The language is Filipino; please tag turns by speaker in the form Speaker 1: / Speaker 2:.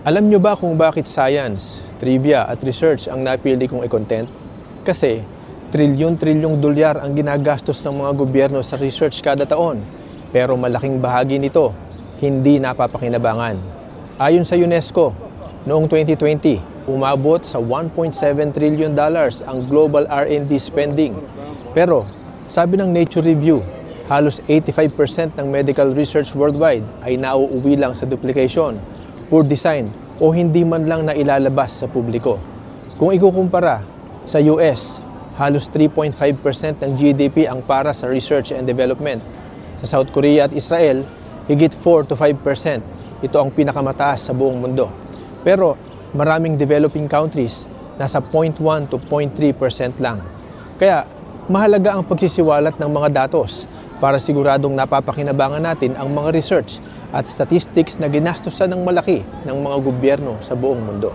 Speaker 1: Alam nyo ba kung bakit science, trivia at research ang napili kong i-content? Kasi trilyon-trilyong dolyar ang ginagastos ng mga gobyerno sa research kada taon. Pero malaking bahagi nito, hindi napapakinabangan. Ayon sa UNESCO, noong 2020, umabot sa $1.7 trillion ang global R&D spending. Pero sabi ng Nature Review, halos 85% ng medical research worldwide ay nauuwi lang sa duplication, poor design o hindi man lang nailalabas sa publiko. Kung ikukumpara sa US, halos 3.5% ng GDP ang para sa research and development. Sa South Korea at Israel, higit 4 to 5%. Ito ang pinakamataas sa buong mundo. Pero maraming developing countries, nasa 0.1 to 0.3% lang. Kaya mahalaga ang pagsisiwalat ng mga datos para siguradong napapakinabangan natin ang mga research at statistics na ginastosan ng malaki ng mga gobyerno sa buong mundo.